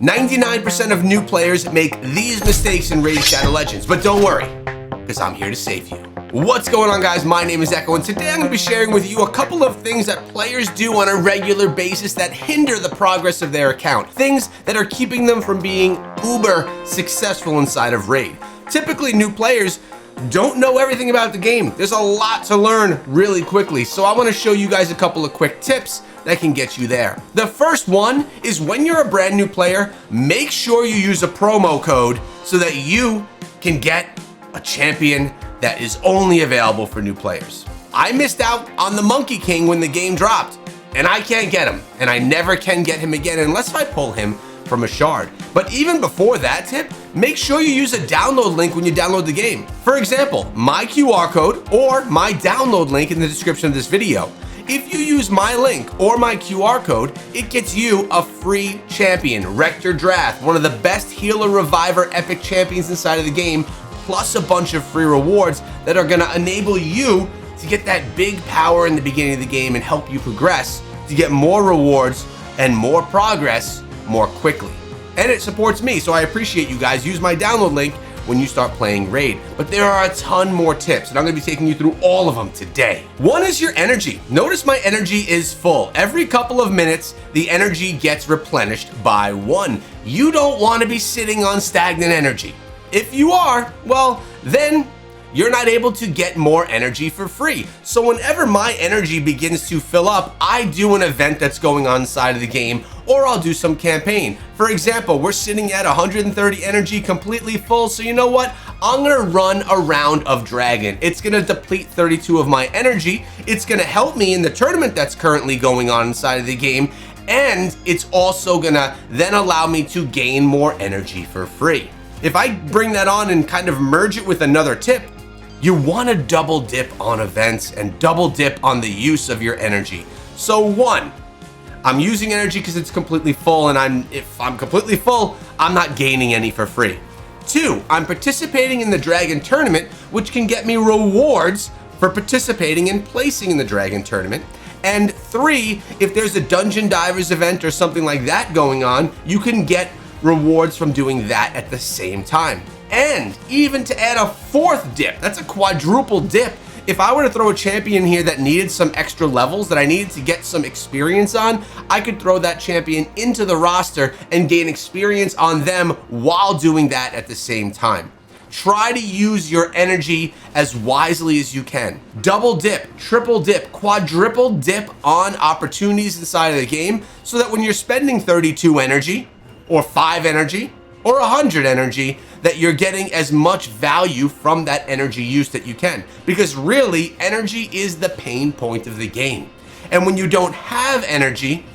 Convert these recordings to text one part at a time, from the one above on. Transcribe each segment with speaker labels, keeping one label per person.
Speaker 1: 99% of new players make these mistakes in Raid Shadow Legends, but don't worry, because I'm here to save you. What's going on, guys? My name is Echo, and today I'm going to be sharing with you a couple of things that players do on a regular basis that hinder the progress of their account. Things that are keeping them from being uber successful inside of Raid. Typically, new players don't know everything about the game. There's a lot to learn really quickly, so I want to show you guys a couple of quick tips that can get you there. The first one is when you're a brand new player, make sure you use a promo code so that you can get a champion that is only available for new players. I missed out on the Monkey King when the game dropped, and I can't get him, and I never can get him again unless I pull him from a shard. But even before that tip, make sure you use a download link when you download the game. For example, my QR code or my download link in the description of this video. If you use my link or my QR code, it gets you a free champion, Rector Drath, one of the best healer, reviver, epic champions inside of the game, plus a bunch of free rewards that are gonna enable you to get that big power in the beginning of the game and help you progress to get more rewards and more progress more quickly. And it supports me, so I appreciate you guys. Use my download link when you start playing Raid. But there are a ton more tips, and I'm gonna be taking you through all of them today. One is your energy. Notice my energy is full. Every couple of minutes, the energy gets replenished by 1. You don't wanna be sitting on stagnant energy. If you are, well, then you're not able to get more energy for free. So whenever my energy begins to fill up, I do an event that's going on inside of the game, or I'll do some campaign. For example, we're sitting at 130 energy, completely full, so you know what? I'm gonna run a round of Dragon. It's gonna deplete 32 of my energy. It's gonna help me in the tournament that's currently going on inside of the game, and it's also gonna then allow me to gain more energy for free. If I bring that on and kind of merge it with another tip, you want to double dip on events and double dip on the use of your energy. So 1, I'm using energy because it's completely full, and if I'm completely full, I'm not gaining any for free. 2, I'm participating in the Dragon Tournament, which can get me rewards for participating and placing in the Dragon Tournament. And 3, if there's a Dungeon Divers event or something like that going on, you can get rewards from doing that at the same time. And even to add a 4th dip, that's a quadruple dip. If I were to throw a champion here that needed some extra levels that I needed to get some experience on, I could throw that champion into the roster and gain experience on them while doing that at the same time. Try to use your energy as wisely as you can. Double dip, triple dip, quadruple dip on opportunities inside of the game so that when you're spending 32 energy, or 5 energy, or 100 energy, that you're getting as much value from that energy use that you can. Because really, energy is the pain point of the game. And when you don't have energy,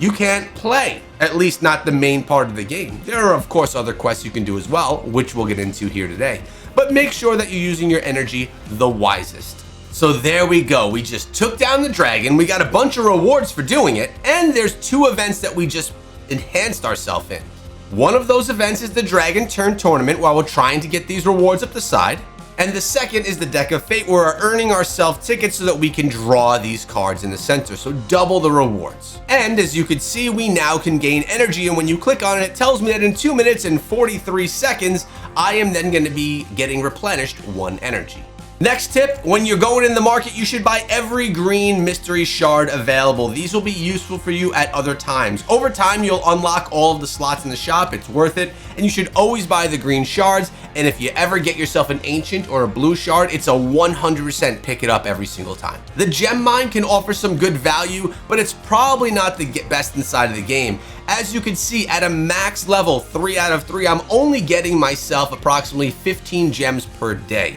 Speaker 1: you can't play, at least not the main part of the game. There are, of course, other quests you can do as well, which we'll get into here today. But make sure that you're using your energy the wisest. So there we go. We just took down the dragon. We got a bunch of rewards for doing it. And there's 2 events that we just enhanced ourselves in. One of those events is the Dragon Turn Tournament while we're trying to get these rewards up the side. And the second is the Deck of Fate where we're earning ourselves tickets so that we can draw these cards in the center. So double the rewards. And as you can see, we now can gain energy. And when you click on it, it tells me that in 2 minutes and 43 seconds, I am then going to be getting replenished 1 energy. Next tip, when you're going in the market, you should buy every green mystery shard available. These will be useful for you at other times. Over time, you'll unlock all of the slots in the shop. It's worth it. And you should always buy the green shards. And if you ever get yourself an ancient or a blue shard, it's a 100% pick it up every single time. The gem mine can offer some good value, but it's probably not the best inside of the game. As you can see, at a max level, 3 out of 3, I'm only getting myself approximately 15 gems per day.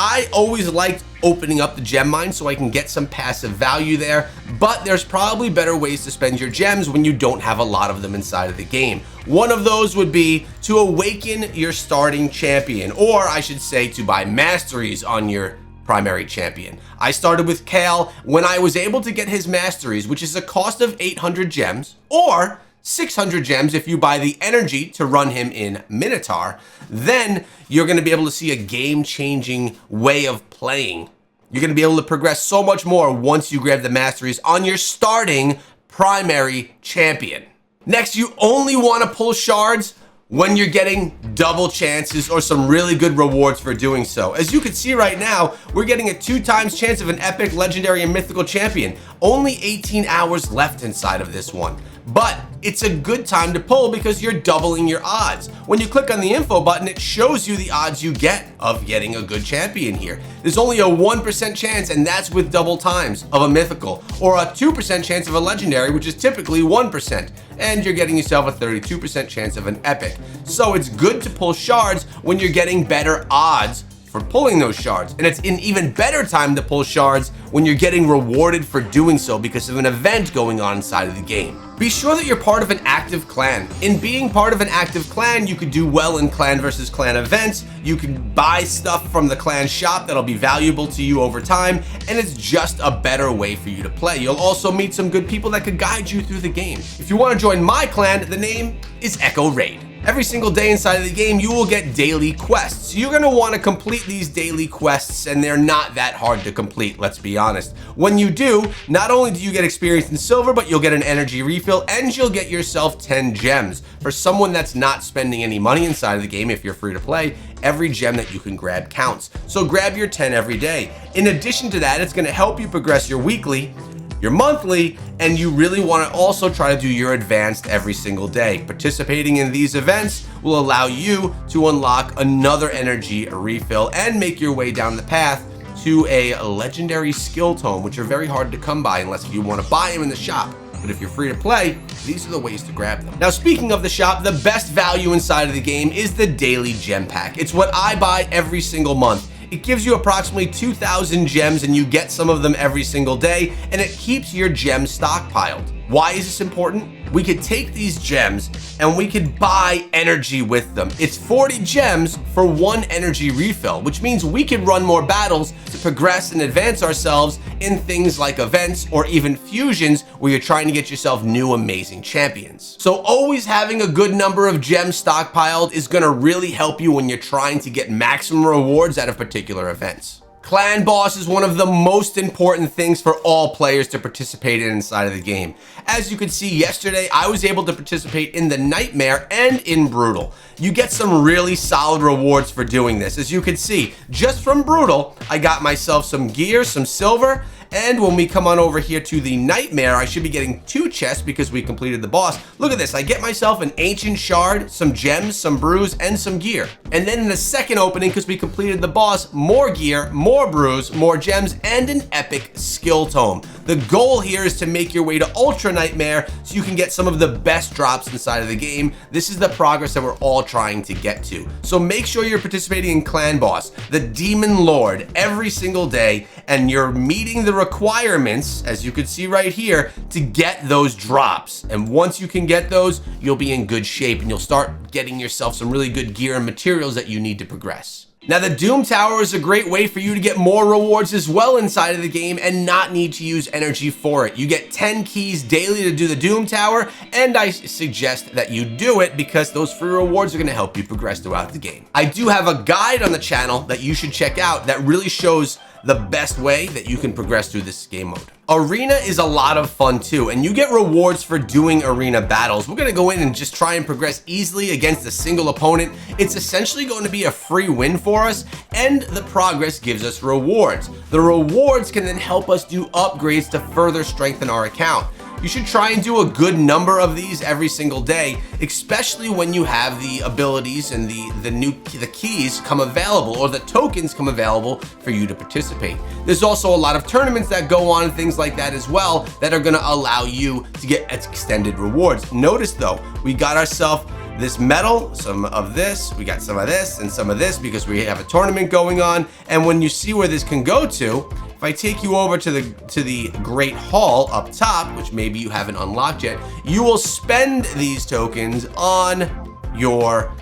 Speaker 1: I always liked opening up the gem mine so I can get some passive value there, but there's probably better ways to spend your gems when you don't have a lot of them inside of the game. One of those would be to awaken your starting champion, or I should say to buy masteries on your primary champion. I started with Kale. When I was able to get his masteries, which is a cost of 800 gems, or 600 gems if you buy the energy to run him in Minotaur, then you're going to be able to see a game-changing way of playing. You're going to be able to progress so much more once you grab the masteries on your starting primary champion. Next, you only want to pull shards when you're getting double chances or some really good rewards for doing so. As you can see right now, we're getting a 2x chance of an epic, legendary, and mythical champion. Only 18 hours left inside of this one. But it's a good time to pull because you're doubling your odds. When you click on the info button, it shows you the odds you get of getting a good champion here. There's only a 1% chance, and that's with double times, of a mythical, or a 2% chance of a legendary, which is typically 1%. And you're getting yourself a 32% chance of an epic. So it's good to pull shards when you're getting better odds for pulling those shards. And it's an even better time to pull shards when you're getting rewarded for doing so because of an event going on inside of the game. Be sure that you're part of an active clan. In being part of an active clan, you could do well in clan versus clan events. You can buy stuff from the clan shop that'll be valuable to you over time, and it's just a better way for you to play. You'll also meet some good people that could guide you through the game. If you want to join my clan, the name is Echo Raid. Every single day inside of the game, you will get daily quests. You're gonna wanna complete these daily quests, and they're not that hard to complete, let's be honest. When you do, not only do you get experience in silver, but you'll get an energy refill, and you'll get yourself 10 gems. For someone that's not spending any money inside of the game, if you're free to play, every gem that you can grab counts. So grab your 10 every day. In addition to that, it's gonna help you progress your weekly, your monthly, and you really want to also try to do your advanced every single day. Participating in these events will allow you to unlock another energy refill and make your way down the path to a legendary skill tome, which are very hard to come by unless you want to buy them in the shop. But if you're free to play, these are the ways to grab them. Now, speaking of the shop, the best value inside of the game is the daily gem pack. It's what I buy every single month. It gives you approximately 2,000 gems, and you get some of them every single day, and it keeps your gems stockpiled. Why is this important? We could take these gems and we could buy energy with them. It's 40 gems for 1 energy refill, which means we could run more battles to progress and advance ourselves in things like events or even fusions where you're trying to get yourself new amazing champions. So always having a good number of gems stockpiled is gonna really help you when you're trying to get maximum rewards out of particular events. Clan Boss is one of the most important things for all players to participate in inside of the game. As you can see yesterday, I was able to participate in the Nightmare and in Brutal. You get some really solid rewards for doing this. As you can see, just from Brutal, I got myself some gear, some silver, and when we come on over here to the Nightmare, I should be getting 2 chests because we completed the boss. Look at this, I get myself an ancient shard, some gems, some brews, and some gear. And then in the second opening, because we completed the boss, more gear, more brews, more gems, and an epic skill tome. The goal here is to make your way to Ultra Nightmare so you can get some of the best drops inside of the game. This is the progress that we're all trying to get to. So make sure you're participating in Clan Boss, the Demon Lord, every single day, and you're meeting the requirements, as you can see right here, to get those drops. And once you can get those, you'll be in good shape and you'll start getting yourself some really good gear and materials that you need to progress. Now, the Doom Tower is a great way for you to get more rewards as well inside of the game and not need to use energy for it. You get 10 keys daily to do the Doom Tower, and I suggest that you do it because those free rewards are going to help you progress throughout the game. I do have a guide on the channel that you should check out that really shows the best way that you can progress through this game mode. Arena is a lot of fun too, and you get rewards for doing arena battles. We're gonna go in and just try and progress easily against a single opponent. It's essentially going to be a free win for us, and the progress gives us rewards. The rewards can then help us do upgrades to further strengthen our account. You should try and do a good number of these every single day, especially when you have the abilities and the keys come available, or the tokens come available for you to participate. There's also a lot of tournaments that go on and things like that as well that are gonna allow you to get extended rewards. Notice though, we got ourselves this medal, some of this, we got some of this and some of this because we have a tournament going on. And when you see where this can go to, if I take you over to the Great Hall up top, which maybe you haven't unlocked yet, you will spend these tokens on your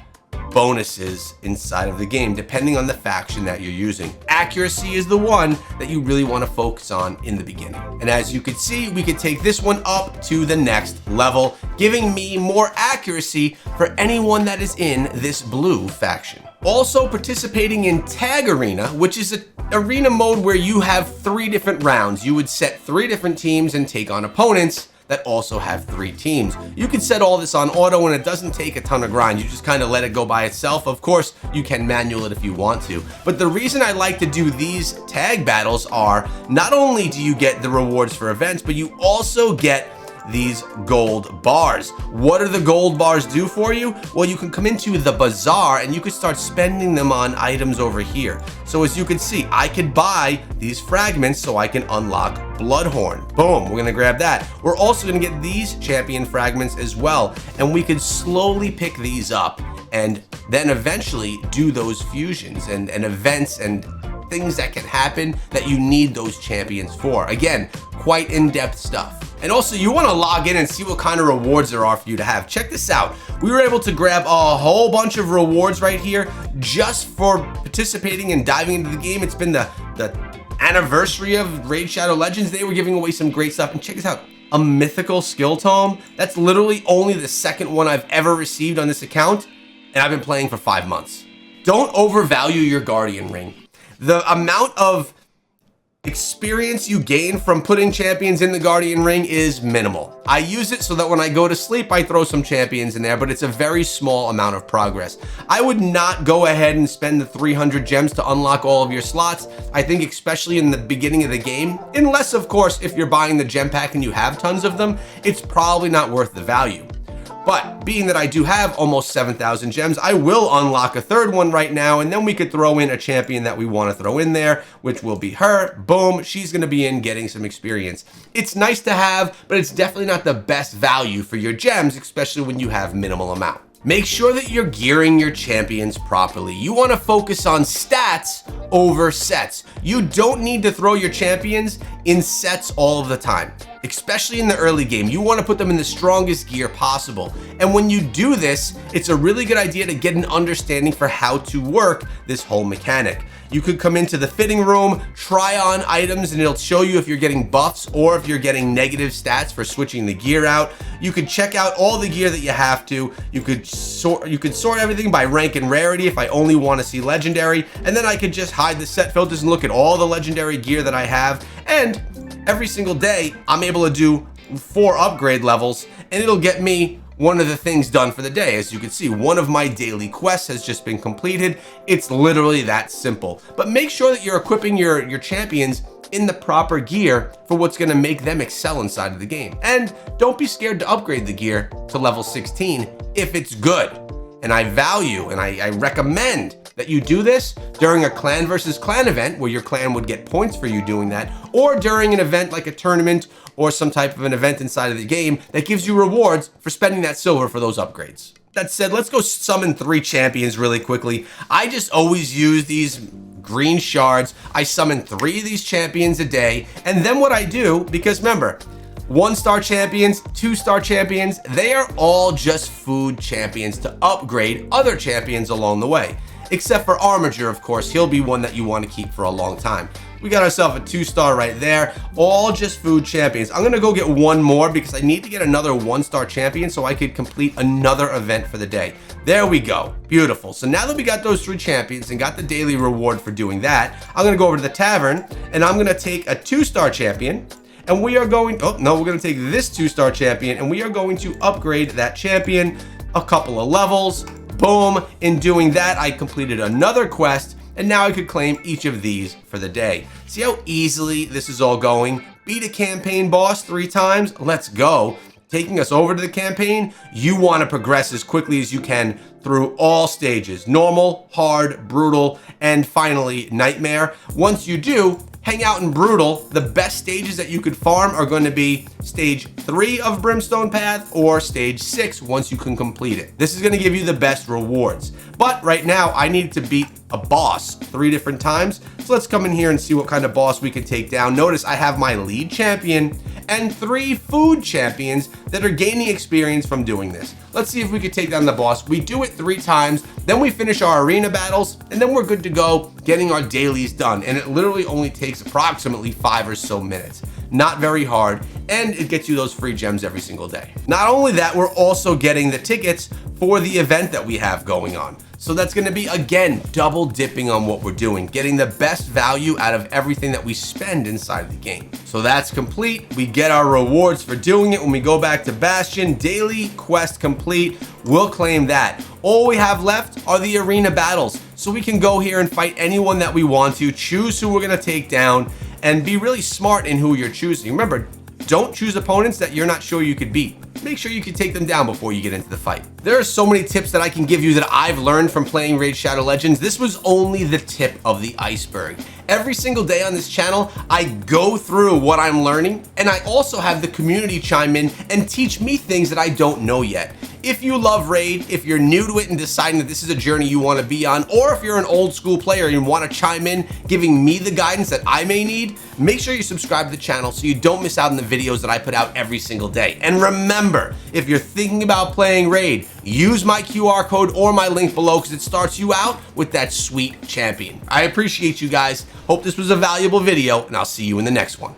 Speaker 1: bonuses inside of the game, depending on the faction that you're using. Accuracy is the one that you really want to focus on in the beginning. And as you can see, we could take this one up to the next level, giving me more accuracy for anyone that is in this blue faction. Also participating in Tag Arena, which is an arena mode where you have 3 different rounds. You would set 3 different teams and take on opponents. that also have 3 teams. You can set all this on auto and it doesn't take a ton of grind. You just kind of let it go by itself. Of course, you can manual it if you want to. But the reason I like to do these tag battles are not only do you get the rewards for events, but you also get these gold bars. What do the gold bars do for you? Well, you can come into the bazaar and you can start spending them on items over here. So as you can see, I could buy these fragments so I can unlock Bloodhorn. Boom, we're gonna grab that. We're also gonna get these champion fragments as well, and we could slowly pick these up and then eventually do those fusions and events and things that can happen that you need those champions for. Again, quite in-depth stuff. And also, you want to log in and see what kind of rewards there are for you to have. Check this out. We were able to grab a whole bunch of rewards right here just for participating and diving into the game. It's been the anniversary of Raid Shadow Legends. They were giving away some great stuff. And check this out. A mythical skill tome. That's literally only the second one I've ever received on this account. And I've been playing for 5 months. Don't overvalue your Guardian Ring. The amount of experience you gain from putting champions in the Guardian Ring is minimal. I use it so that when I go to sleep, I throw some champions in there, but it's a very small amount of progress. I would not go ahead and spend the 300 gems to unlock all of your slots. I think especially in the beginning of the game, unless of course, if you're buying the gem pack and you have tons of them, it's probably not worth the value. But being that I do have almost 7,000 gems, I will unlock a third one right now, and then we could throw in a champion that we want to throw in there, which will be her. Boom, she's going to be in getting some experience. It's nice to have, but it's definitely not the best value for your gems, especially when you have minimal amount. Make sure that you're gearing your champions properly. You want to focus on stats over sets. You don't need to throw your champions in sets all of the time, especially in the early game. You want to put them in the strongest gear possible. And when you do this, it's a really good idea to get an understanding for how to work this whole mechanic. You could come into the fitting room, try on items, and it'll show you if you're getting buffs or if you're getting negative stats for switching the gear out. You could check out all the gear that you have to. You could sort everything by rank and rarity if I only want to see legendary, and then I could just hide the set filters and look at all the legendary gear that I have. And every single day, I'm able to do 4 upgrade levels, and it'll get me one of the things done for the day. As you can see, one of my daily quests has just been completed. It's literally that simple. But make sure that you're equipping your champions in the proper gear for what's gonna make them excel inside of the game. And don't be scared to upgrade the gear to level 16 if it's good. And I value and I recommend that you do this during a clan versus clan event where your clan would get points for you doing that, or during an event like a tournament or some type of an event inside of the game that gives you rewards for spending that silver for those upgrades. That said, let's go summon 3 champions really quickly. I just always use these green shards. I summon 3 of these champions a day, and then what I do, because remember, 1-star champions, 2-star champions, they are all just food champions to upgrade other champions along the way. Except for Armiger, of course, he'll be one that you want to keep for a long time. We got ourselves a 2-star right there, all just food champions. I'm gonna go get one more because I need to get another 1-star champion so I could complete another event for the day. There we go, beautiful. So now that we got those 3 champions and got the daily reward for doing that, I'm gonna go over to the tavern and I'm gonna take a 2-star champion, and we are going, we're gonna take this 2-star champion and we are going to upgrade that champion a couple of levels. Boom, in doing that, I completed another quest, and now I could claim each of these for the day. See how easily this is all going? Beat a campaign boss 3 times, let's go. Taking us over to the campaign, you want to progress as quickly as you can through all stages. Normal, hard, brutal, and finally, nightmare. Once you do, hang out in brutal. The best stages that you could farm are going to be stage 3 of Brimstone Path or stage 6 once you can complete it. This is going to give you the best rewards. But right now, I need to beat a boss 3 different times. So let's come in here and see what kind of boss we can take down. Notice I have my lead champion and 3 food champions that are gaining experience from doing this. Let's see if we could take down the boss. We do it 3 times, then we finish our arena battles, and then we're good to go getting our dailies done. And it literally only takes approximately 5 or so minutes. not very hard, and it gets you those free gems every single day. Not only that, we're also getting the tickets for the event that we have going on. So that's gonna be, again, double dipping on what we're doing, getting the best value out of everything that we spend inside of the game. So that's complete. We get our rewards for doing it when we go back to Bastion. Daily quest complete. We'll claim that. All we have left are the arena battles. So we can go here and fight anyone that we want to, choose who we're gonna take down, and be really smart in who you're choosing. Remember, don't choose opponents that you're not sure you could beat. Make sure you can take them down before you get into the fight. There are so many tips that I can give you that I've learned from playing Raid Shadow Legends. This was only the tip of the iceberg. Every single day on this channel, I go through what I'm learning, and I also have the community chime in and teach me things that I don't know yet. If you love Raid, if you're new to it and deciding that this is a journey you want to be on, or if you're an old school player and you want to chime in, giving me the guidance that I may need, make sure you subscribe to the channel so you don't miss out on the videos that I put out every single day. And remember, if you're thinking about playing Raid, use my QR code or my link below because it starts you out with that sweet champion. I appreciate you guys. Hope this was a valuable video, and I'll see you in the next one.